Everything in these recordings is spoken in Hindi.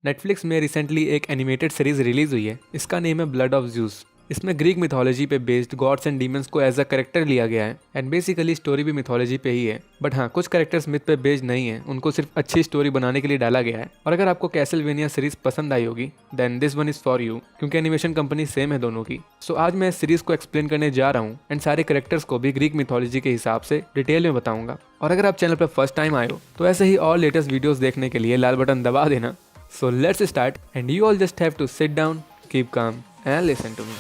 नेटफ्लिक्स में रिसेंटली एक एनिमेटेड सीरीज रिलीज हुई है, इसका नेम है ब्लड ऑफ ज़्यूस। इसमें ग्रीक मिथोलॉजी पे बेस्ड गॉड्स एंड डीमंस को एज अ करेक्टर लिया गया है एंड बेसिकली स्टोरी भी मिथोलॉजी पे ही है। बट हाँ, कुछ करेक्टर्स मिथ पे बेस्ड नहीं है, उनको सिर्फ अच्छी स्टोरी बनाने के लिए डाला गया है। और अगर आपको कैसलवेनिया सीरीज पसंद आई होगी then this one is for you, क्योंकि एनिमेशन कंपनी सेम है दोनों की। सो आज मैं इस सीरीज को एक्सप्लेन करने जा रहा हूँ एंड सारे करेक्टर्स को भी ग्रीक मिथोलॉजी के हिसाब से डिटेल में बताऊंगा। और अगर आप चैनल पर फर्स्ट टाइम आए हो तो ऐसे ही और लेटेस्ट वीडियोस देखने के लिए लाल बटन दबा देना। So let's start and you all just have to sit down, keep calm and listen to me.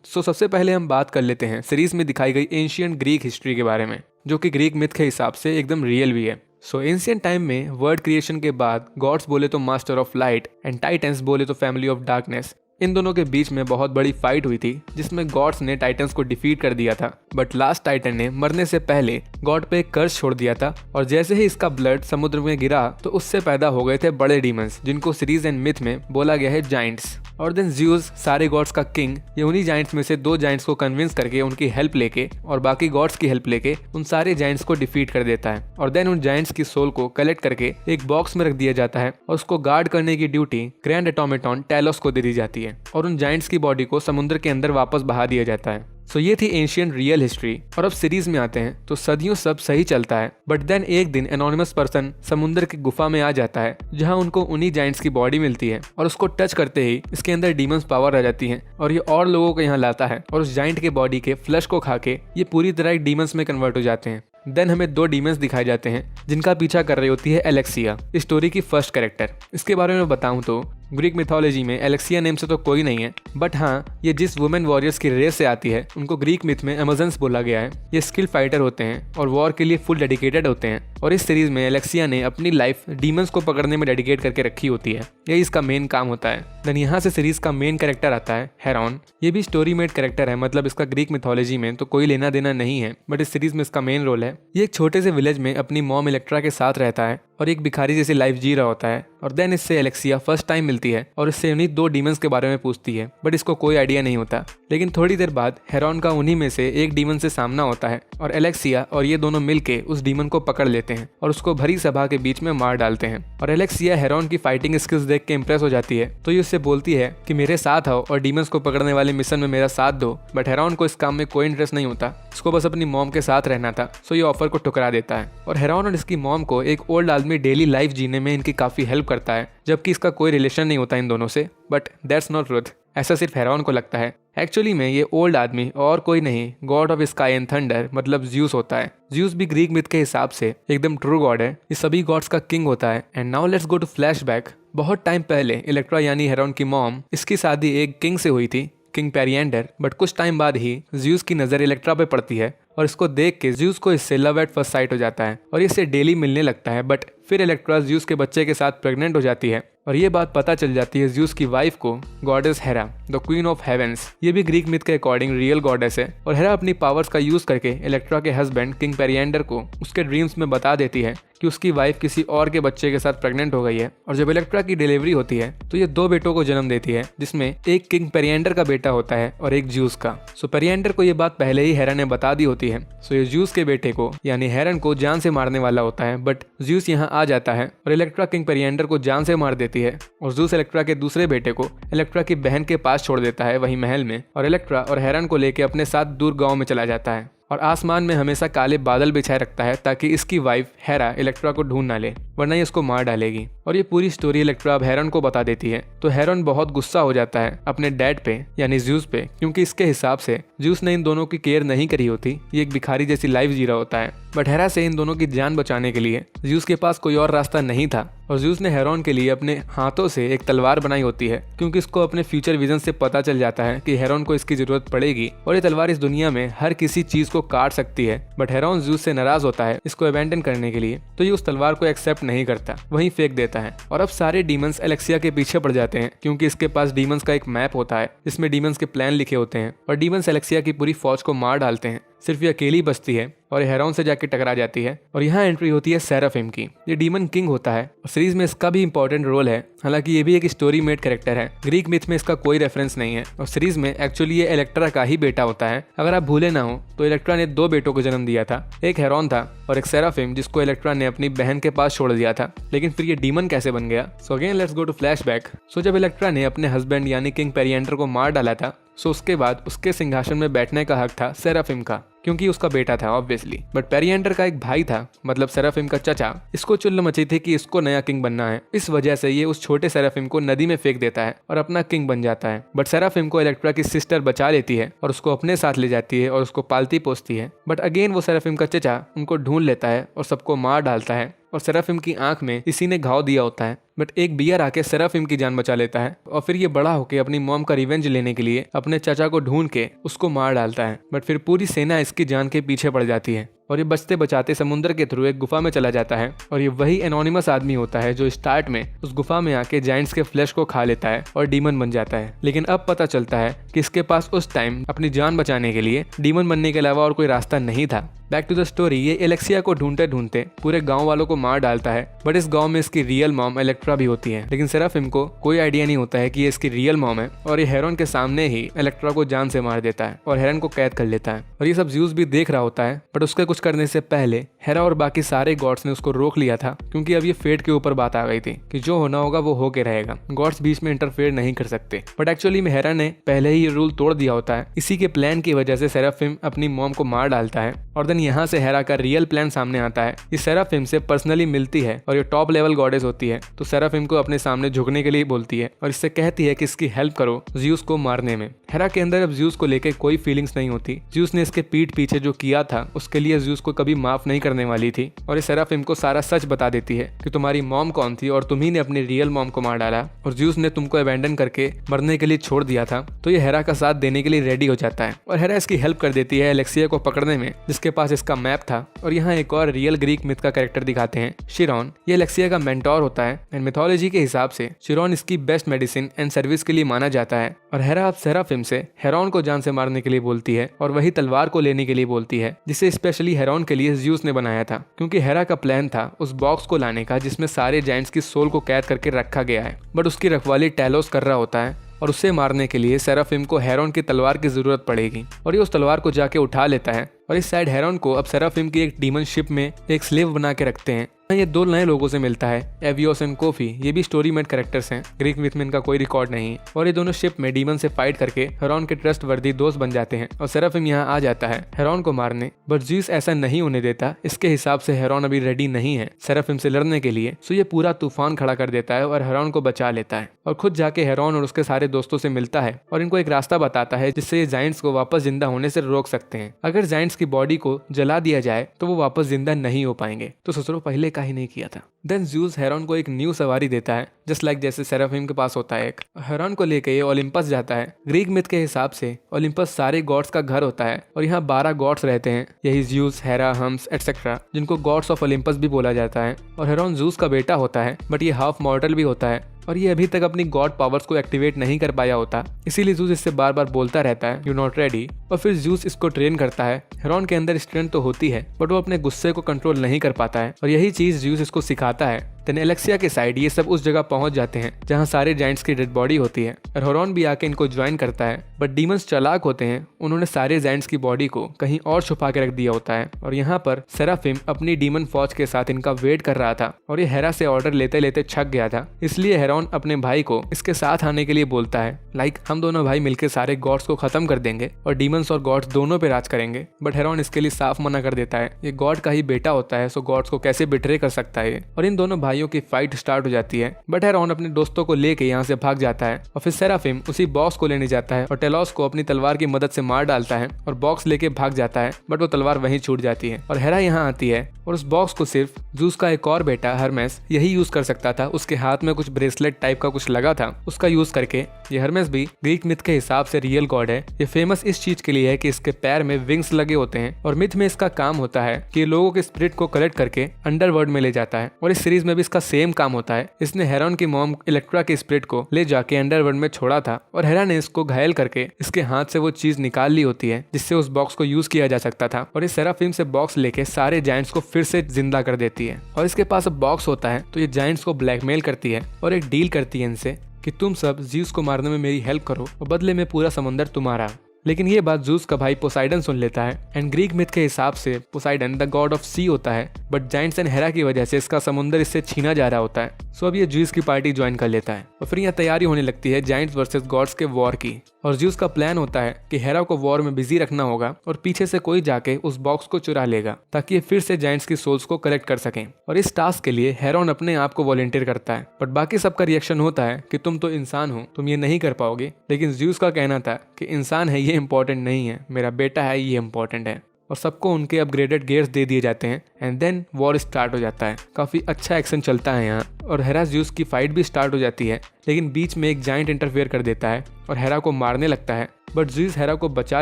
So सबसे पहले हम बात कर लेते हैं सीरीज में दिखाई गई एंशिएंट ग्रीक हिस्ट्री के बारे में, जो कि ग्रीक मिथ के हिसाब से एकदम रियल भी है। सो एंशिएंट टाइम में वर्ड क्रिएशन के बाद गॉड्स बोले तो master of light and titans बोले तो फैमिली ऑफ डार्कनेस, इन दोनों के बीच में बहुत बड़ी फाइट हुई थी जिसमें गॉड्स ने टाइटन्स को डिफीट कर दिया था। बट लास्ट टाइटन ने मरने से पहले गॉड पे एक कर्स छोड़ दिया था और जैसे ही इसका ब्लड समुद्र में गिरा तो उससे पैदा हो गए थे बड़े डीमंस, जिनको सीरीज एंड मिथ में बोला गया है जाइंट्स। और देन ज़्यूस, सारे गॉड्स का किंग, ये उन्हीं जाइंट्स में से 2 जाइंट्स को कन्विंस करके उनकी हेल्प लेके और बाकी गॉड्स की हेल्प लेके उन सारे जाइंट्स को डिफीट कर देता है। और देन उन जाइंट्स की सोल को कलेक्ट करके एक बॉक्स में रख दिया जाता है और उसको गार्ड करने की ड्यूटी ग्रैंड ऑटोमेटन टेलोस को दे दी जाती है और उन जाइंट्स की बॉडी को समुद्र के अंदर वापस बहा दिया जाता है। सो ये थी एंशिएंट रियल हिस्ट्री। और अब सीरीज में आते हैं तो सदियों सब सही चलता है, बट देन एक दिन एनोनिमस पर्सन समुद्र की गुफा में आ जाता है जहां उनको उन्हीं जाइंट्स की बॉडी मिलती है और उसको टच करते ही इसके अंदर डीमंस पावर आ जाती है और ये और लोगों को यहाँ लाता है और उस जाइंट के बॉडी के फ्लश को खा के ये पूरी तरह एक डीमंस में कन्वर्ट हो जाते हैं। देन हमें 2 डीमंस दिखाए जाते हैं जिनका पीछा कर रही होती है एलेक्सिया, इस स्टोरी की फर्स्ट कैरेक्टर। इसके बारे में बताऊं तो ग्रीक मिथोलॉजी में एलेक्सिया नेम से तो कोई नहीं है, बट हाँ, ये जिस वुमेन वॉरियर्स की रेस से आती है उनको ग्रीक मिथ में अमेजन्स बोला गया है। ये स्किल फाइटर होते हैं और वॉर के लिए फुल डेडिकेटेड होते हैं। और इस सीरीज में एलेक्सिया ने अपनी लाइफ डीमंस को पकड़ने में डेडिकेट करके रखी होती है, यही इसका मेन काम होता है। देन यहाँ से सीरीज का मेन कैरेक्टर आता है हेरॉन। ये भी स्टोरी मेड कैरेक्टर है, मतलब इसका ग्रीक मिथोलॉजी में तो कोई लेना देना नहीं है, बट इस सीरीज में इसका मेन रोल है। ये एक छोटे से विलेज में अपनी मॉम इलेक्ट्रा के साथ रहता है और एक भिखारी जैसी लाइफ जी रहा होता है। और देन इससे एलेक्सिया फर्स्ट टाइम मिलती है और इससे उन्हीं 2 डीमंस के बारे में पूछती है, बट इसको कोई आइडिया नहीं होता। लेकिन थोड़ी देर बाद हेरॉन का उन्हीं में से एक डीमन से सामना होता है और एलेक्सिया और ये दोनों मिलके उस डीमन को पकड़ लेते हैं और उसको भरी सभा के बीच में मार डालते हैं। और एलेक्सिया हेरॉन की फाइटिंग स्किल्स देख के इंप्रेस हो जाती है, तो ये उससे बोलती है कि मेरे साथ आओ और डीमंस को पकड़ने वाले मिशन में मेरा साथ दो। बट हेरॉन को इस काम में कोई इंटरेस्ट नहीं होता, उसको बस अपनी मॉम के साथ रहना था, सो ये ऑफर को ठुकरा देता है। और हेरॉन और इसकी मॉम को एक ओल्ड आदमी डेली लाइफ जीने में इनकी काफी हेल्प करता है, जबकि इसका कोई रिलेशन नहीं होता इन दोनों से। बट दैट्स नॉट ट्रुथ, ऐसा सिर्फ हेरॉन को लगता है। एक्चुअली में ये ओल्ड आदमी और कोई नहीं, God of sky and thunder मतलब ज़्यूस होता है। ज़्यूस भी ग्रीक मिथ के हिसाब से एकदम ट्रू गॉड है, ये सभी गॉड्स का किंग होता है। And now let's go to flashback. बहुत टाइम पहले इलेक्ट्रा यानी हेरॉन की मॉम, इसकी शादी एक किंग से हुई थी, किंग पेरिएंडर। बट कुछ टाइम बाद ही ज़्यूस की नज़र इलेक्ट्रा पे पड़ती है और इसको देख के ज़्यूस को इससे लव एट फर्स्ट साइट हो जाता है और इससे डेली मिलने लगता है। बट फिर इलेक्ट्रा ज़्यूस के बच्चे के साथ प्रेग्नेंट हो जाती है और ये बात पता चल जाती है ज़्यूस की वाइफ को, goddess Hera, the queen of heavens. ये भी ग्रीक मिथ के अकॉर्डिंग रियल गॉडेस है और हेरा अपनी पावर्स का यूज करके इलेक्ट्रा के हस्बैंड किंग पेरिएंडर को उसके ड्रीम्स में बता देती है कि उसकी वाइफ किसी और के बच्चे के साथ प्रेग्नेंट हो गई है। और जब इलेक्ट्रा की डिलीवरी होती है तो ये 2 बेटों को जन्म देती है, जिसमें एक किंग पेरिएंडर का बेटा होता है और एक ज़्यूस का। सो पेरिएंडर को ये बात पहले ही हेरा ने बता दी होती है। सो ये ज़्यूस के बेटे को यानी हेरन को जान से मारने वाला होता है, बट ज़्यूस यहाँ आ जाता है और इलेक्ट्रा किंग पेरिएंडर को जान से मार देती है। और ज़्यूस इलेक्ट्रा के दूसरे बेटे को इलेक्ट्रा की बहन के पास छोड़ देता है, वही महल में, और इलेक्ट्रा और हेरन को लेके अपने साथ दूर गाँव में चला जाता है। और आसमान में हमेशा काले बादल बिछाए रखता है ताकि इसकी वाइफ हेरा इलेक्ट्रा को ढूंढ ना ले, वरना ये इसको मार डालेगी। और ये पूरी स्टोरी इलेक्ट्रा अब हेरन को बता देती है, तो हेरन बहुत गुस्सा हो जाता है अपने डैड पे यानी ज़्यूस पे, क्योंकि इसके हिसाब से ज़्यूस ने इन दोनों की केयर नहीं करी होती, ये एक भिखारी जैसी लाइफ जी रहा होता है। बट हेरा से इन दोनों की जान बचाने के लिए ज़्यूस के पास कोई और रास्ता नहीं था और ज़्यूस ने हेरॉन के लिए अपने हाथों से एक तलवार बनाई होती है, क्योंकि इसको अपने फ्यूचर विजन से पता चल जाता है कि हेरॉन को इसकी जरूरत पड़ेगी और ये तलवार इस दुनिया में हर किसी चीज को काट सकती है। बट हेरॉन ज़्यूस से नाराज होता है इसको अबैंडन करने के लिए, तो ये उस तलवार को एक्सेप्ट नहीं करता, वहीं फेंक देता है। और अब सारे डीमंस एलेक्सिया के पीछे पड़ जाते हैं, क्योंकि इसके पास डीमंस का एक मैप होता है जिसमें डीमंस के प्लान लिखे होते हैं और डीमंस एलेक्सिया की पूरी फौज को मार डालते हैं। सिर्फ ये अकेली बचती है और ये हेरोन से जाके टकरा जाती है और यहाँ एंट्री होती है सेराफिम की। ये डीमन किंग होता है और सीरीज में इसका भी इंपॉर्टेंट रोल है। हालांकि ये भी एक स्टोरी मेड कैरेक्टर है, ग्रीक मिथ में इसका कोई रेफरेंस नहीं है और सीरीज में एक्चुअली ये इलेक्ट्रा का ही बेटा होता है। अगर आप भूले ना हो तो इलेक्ट्रा ने 2 बेटों को जन्म दिया था, एक हेरोन था और एक सेराफिम, जिसको इलेक्ट्रा ने अपनी बहन के पास छोड़ दिया था। लेकिन फिर ये डीमन कैसे बन गया? So again let's go to flashback. So जब इलेक्ट्रा ने अपने हस्बैंड यानी किंग पेरिएंटर को मार डाला था, सो उसके बाद उसके सिंहासन में बैठने का हक था सेराफिम का, क्योंकि उसका बेटा था ऑब्वियसली। बट पेरिएंटर का एक भाई था, मतलब सेराफिम का चचा, इसको चुल्ल मची थी कि इसको नया किंग बनना है। इस वजह से ये उस छोटे सेराफिम को नदी में फेंक देता है और अपना किंग बन जाता है। बट सेराफिम को इलेक्ट्रा की सिस्टर बचा लेती है और उसको अपने साथ ले जाती है और उसको पालती पोसती है। बट अगेन वो सेराफिम का चचा उनको ढूंढ लेता है और सबको मार डालता है और सेराफिम की आंख में इसी ने घाव दिया होता है। बट एक बियर आके सेराफिम की जान बचा लेता है और फिर ये बड़ा होके अपनी मॉम का रिवेंज लेने के लिए अपने चाचा को ढूंढ के उसको मार डालता है। बट फिर पूरी सेना इसकी जान के पीछे पड़ जाती है और ये बचते बचाते समुद्र के थ्रू एक गुफा में चला जाता है और ये वही एनोनिमस आदमी होता है जो स्टार्ट में उस गुफा में आके जायंट्स के फ्लैश को खा लेता है और डीमन बन जाता है। लेकिन अब पता चलता है कि इसके पास उस टाइम अपनी जान बचाने के लिए डीमन बनने के अलावा और कोई रास्ता नहीं था। बैक टू द स्टोरी, ये एलेक्सिया को ढूंढते ढूंढते पूरे गांव वालों को मार डालता है। बट इस गांव में इसकी रियल मॉम इलेक्ट्रा भी होती है, लेकिन सेराफिम को कोई आइडिया नहीं होता है कि ये इसकी रियल मॉम है और ये हेरोन के सामने ही इलेक्ट्रा को जान से मार देता है और हेरन को कैद कर लेता है। और ये सब ज़्यूस भी देख रहा होता है, बट उसके कुछ करने से पहले हेरा और बाकी सारे गॉड्स ने उसको रोक लिया था, क्योंकि अब ये फेट के ऊपर बात आ गई थी कि जो होना होगा वो होके रहेगा, गॉड्स बीच में इंटरफेयर नहीं कर सकते। बट एक्चुअली में हेरा ने पहले ही ये रूल तोड़ दिया होता है। इसी के प्लान की वजह से सेराफिम अपनी मॉम को मार डालता है और देन यहाँ से हेरा का रियल प्लान सामने आता है। ये सेराफिम से पर्सनली मिलती है और ये टॉप लेवल गॉडेस होती है, तो सेराफिम को अपने सामने झुकने के लिए बोलती है और इससे कहती है कि इसकी हेल्प करो ज़्यूस को मारने में। हेरा के अंदर अब ज़्यूस को लेकर कोई फीलिंग्स नहीं होती। ज़्यूस ने इसके पीठ पीछे जो किया था उसके लिए ज़्यूस को कभी माफ नहीं करने वाली थी और ये सेराफिम को सारा सच बता देती है कि तुम्हारी मॉम कौन थी और तुम्ही ने अपनी रियल मॉम को मार डाला और ज़्यूस ने तुमको अबैंडन करके मरने के लिए छोड़ दिया था। तो ये हेरा का साथ देने के लिए रेडी हो जाता है और हेरा इसकी हेल्प कर देती है एलेक्सिया को पकड़ने में, जिसके पास इसका मैप था। और यहाँ एक और रियल ग्रीक मिथ का कैरेक्टर दिखाते हैं, शिरोन। ये एलेक्सिया का मेंटोर होता है एंड मिथोलॉजी के हिसाब से शिरोन इसकी बेस्ट मेडिसिन एंड सर्विस के लिए माना जाता है। और हेरा अब सेराफिम से हेरोन को जान से मारने के लिए बोलती है और वही तलवार को लेने के लिए बोलती है, जिसे स्पेशली हेरोन के लिए ज़्यूस ने बनाया था, क्योंकि हेरा का प्लान था उस बॉक्स को लाने का जिसमें सारे जायंट्स की सोल को कैद करके रखा गया है। बट उसकी रखवाली टैलोस कर रहा होता है और उसे मारने के लिए सेराफिम को हेरोन की तलवार की जरूरत पड़ेगी और ये उस तलवार को जाके उठा लेता है। और इस साइड हेरोन को अब सेराफिम की एक डीमन शिप में एक स्लेव बना के रखते हैं। ये 2 नए लोगों से मिलता है, एवियोस एंड कोफी। ये भी स्टोरी मेड कैरेक्टर्स हैं, ग्रीक मिथ में इनका कोई रिकॉर्ड नहीं है। और ये दोनों शिप में डीमन से फाइट करके हेरोन के ट्रस्ट वर्दी दोस्त बन जाते हैं और सेराफिम यहाँ आ जाता है हेरोन को मारने। बट ज़्यूस ऐसा नहीं होने देता। इसके हिसाब से हेरोन अभी रेडी नहीं है सेराफिम से लड़ने के लिए, सो ये पूरा तूफान खड़ा कर देता है और हेरोन को बचा लेता है और खुद जाके हेरोन और उसके सारे दोस्तों से मिलता है और इनको एक रास्ता बताता है जिससे ये जायंट्स को वापस जिंदा होने से रोक सकते हैं। अगर जायंट्स की बॉडी को जला दिया जाए तो वो वापस जिंदा नहीं हो पाएंगे। तो सोचो पहले का ही नहीं किया था। देन ज़्यूस हेरोन को एक न्यू सवारी देता है, जस्ट लाइक जैसे सेराफिम के पास होता है एक। हेरोन को लेके ये ओलिम्पस जाता है। ग्रीक मिथ के हिसाब से ओलिम्पस सारे गॉड्स का घर होता है और यहाँ 12 गॉड्स रहते हैं, यही ज़्यूस, हेरा, हम्स एटसेट्रा, जिनको गॉड्स ऑफ ओलिम्पस भी बोला जाता है। और हेरोन ज़्यूस का बेटा होता है, बट ये हाफ मॉर्टल भी होता है और ये अभी तक अपनी गॉड पावर्स को एक्टिवेट नहीं कर पाया होता, इसीलिए ज़्यूस इससे बार बार बोलता रहता है यू नॉट रेडी। और फिर ज़्यूस इसको ट्रेन करता है। हेरोन के अंदर स्ट्रेंथ तो होती है, बट वो अपने गुस्से को कंट्रोल नहीं कर पाता है और यही चीज़ ज़्यूस इसको सिखाता है। देन एलेक्सिया के साइड ये सब उस जगह पहुंच जाते हैं जहां सारे जायंट्स की डेड बॉडी होती है और हेरोन भी आके इनको ज्वाइन करता है। बट डीमंस चालाक होते हैं, उन्होंने सारे जायंट्स की बॉडी को कहीं और छुपा के रख दिया होता है और यहाँ पर सेराफिम अपनी डीमन फौज के साथ इनका वेट कर रहा था और ये हेरा से ऑर्डर लेते लेते छक गया था। इसलिए हेरोन अपने भाई को इसके साथ आने के लिए बोलता है, लाइक हम दोनों भाई मिलकर सारे गॉड्स को खत्म कर देंगे और डीमंस और गॉड्स दोनों पे राज करेंगे। बट हेरोन इसके लिए साफ मना कर देता है, ये गॉड का ही बेटा होता है, सो गॉड्स को कैसे बिट्रे कर सकता है। और इन दोनों भाइयों की फाइट स्टार्ट हो जाती है। बट हेरोन अपने दोस्तों को लेके यहाँ से भाग जाता है और फिर सेराफिम उसी बॉक्स को लेने जाता है और टेलोस को अपनी तलवार की मदद से मार डालता है और बॉक्स लेके भाग जाता है। बट वो तलवार वहीं छूट जाती है और हेरा यहाँ आती है और उस बॉक्स को सिर्फ ज़्यूस का एक और बेटा हर्मेस यही यूज कर सकता था। उसके हाथ में कुछ ब्रेसलेट टाइप का कुछ लगा था, उसका यूज करके ये हर्मेस भी ग्रीक मिथ के हिसाब से रियल गॉड है। ये फेमस इस चीज के लिए है कि इसके पैर में विंग्स लगे होते हैं और मिथ में इसका काम होता है कि लोगों के स्पिरिट को कलेक्ट करके अंडरवर्ल्ड में ले जाता है। और इस सीरीज में भी इसका सेम काम होता है। इसने हेरोन की मॉम इलेक्ट्रा के स्पिरिट को ले जाके अंडरवर्ल्ड में छोड़ा था और हेरा ने इसको घायल करके इसके हाथ से वो चीज निकाल ली होती है जिससे उस बॉक्स को यूज किया जा सकता था, और इस सेराफिम से बॉक्स लेके सारे जायंट्स को फिर से जिंदा कर देती है। और इसके पास अब बॉक्स होता है तो ये जायंट्स को ब्लैकमेल करती है और एक डील करती है इनसे कि तुम सब ज़्यूस को मारने में मेरी हेल्प करो और बदले में पूरा समंदर तुम्हारा। लेकिन ये बात ज़्यूस का भाई पोसाइडन सुन लेता है एंड ग्रीक मिथ के हिसाब से पोसाइडन द गॉड ऑफ सी होता है, बट जायंट्स एंड हेरा की वजह से इसका समुंदर इससे छीना जा रहा होता है। सो अब ये ज़्यूस की पार्टी ज्वाइन कर लेता है और फिर यहाँ तैयारी होने लगती है जायंट्स वर्सेस गॉड्स के वॉर की। और ज़्यूस का प्लान होता है कि हेरा को वॉर में बिजी रखना होगा और पीछे से कोई जाके उस बॉक्स को चुरा लेगा ताकि ये फिर से जायंट्स की सोल्स को कलेक्ट कर सकें। और इस टास्क के लिए हेरोन अपने आप को वॉलंटियर करता है, बट बाकी सबका रिएक्शन होता है कि तुम तो इंसान हो, तुम ये नहीं कर पाओगे। लेकिन ज़्यूस का कहना था कि इंसान है ये इंपॉर्टेंट नहीं है, मेरा बेटा है ये इंपॉर्टेंट है। और सबको उनके अपग्रेडेड गियर्स दे दिए जाते हैं एंड देन वॉर स्टार्ट हो जाता है। काफ़ी अच्छा एक्शन चलता है यहाँ और हेरा ज़्यूस की फाइट भी स्टार्ट हो जाती है, लेकिन बीच में एक जायंट इंटरफेयर कर देता है और हेरा को मारने लगता है, बट ज़्यूस हेरा को बचा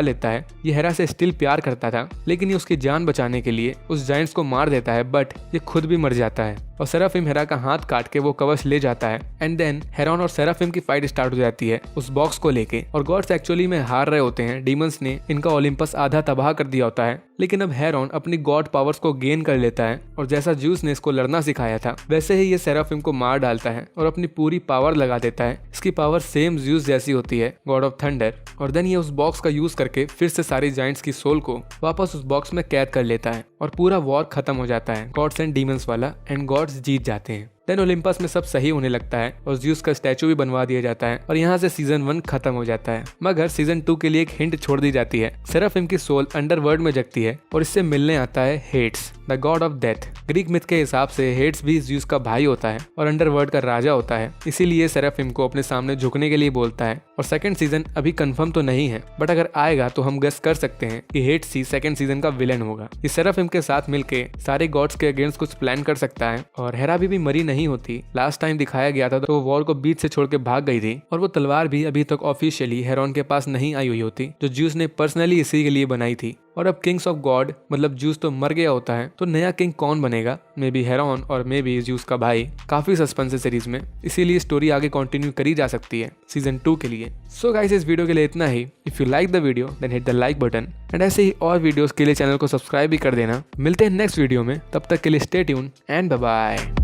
लेता है। ये हेरा से स्टिल प्यार करता था, लेकिन ये उसकी जान बचाने के लिए उस जायंट्स को मार देता है, बट ये खुद भी मर जाता है और सेराफिम हेरा का हाथ काट के वो कवच ले जाता है। एंड देन हेरोन और सेराफिम की फाइट स्टार्ट हो जाती है उस बॉक्स को लेके। और गॉड्स एक्चुअली में हार रहे होते हैं, डीमंस ने इनका ओलंपस आधा तबाह कर दिया होता है। लेकिन अब हेरोन अपनी गॉड पावर्स को गेन कर लेता है और जैसा ज़्यूस ने इसको लड़ना सिखाया था वैसे ही ये सेराफिम को मार डालता है और अपनी पूरी पावर लगा देता है। इसकी पावर सेम ज़्यूस जैसी होती है, गॉड ऑफ थंडर। और देन ये उस बॉक्स का यूज करके फिर से सारी जायंट्स की सोल को वापस उस बॉक्स में कैद कर लेता है और पूरा वॉर खत्म हो जाता है गॉड्स एंड डीमंस वाला, एंड गॉड्स जीत जाते हैं। देन ओलंपस में सब सही होने लगता है और ज़्यूस का स्टैचू भी बनवा दिया जाता है और यहाँ से सीजन 1 खत्म हो जाता है। मगर सीजन 2 के लिए एक हिंट छोड़ दी जाती है। सेराफिम की सोल अंडरवर्ल्ड में जगती है और इससे मिलने आता है heads, the God of death. Greek myth के हिसाब से हेड्स भी ज़्यूस का भाई होता है और अंडरवर्ल्ड का राजा होता है, इसीलिए सेराफिम को अपने सामने झुकने के लिए बोलता है। और सेकंड सीजन अभी कंफर्म तो नहीं है, बट अगर आएगा तो हम गेस कर सकते हैं कि हेड्स ही सेकंड सीजन का विलेन होगा। इस सेराफिम के साथ मिलके सारे गॉड्स के अगेंस्ट कुछ प्लान कर सकता है। और हेरा भी मरी नहीं होती। लास्ट टाइम दिखाया गया था तो वो वॉर को बीच से छोड़ के भाग गई थी और वो तलवार भी अभी तक ऑफिशियली हेरोन के पास नहीं आई हुई होती, जो ज़्यूस ने पर्सनली इसी के लिए बनाई थी। और अब किंग्स ऑफ गॉड मतलब ज़्यूस तो मर गया होता है, तो नया किंग कौन बनेगा? मे बी हेरोन और मे बी ज़्यूस का भाई। काफी सस्पेंस है सीरीज में, इसीलिए स्टोरी आगे कंटिन्यू करी जा सकती है सीजन 2 के लिए। सो गाइस, इस वीडियो के लिए इतना ही। If you like the video then hit the like button and ऐसे ही और वीडियोस के लिए चैनल को सब्सक्राइब भी कर देना। मिलते हैं नेक्स्ट वीडियो में, तब तक के लिए stay tune and bye bye.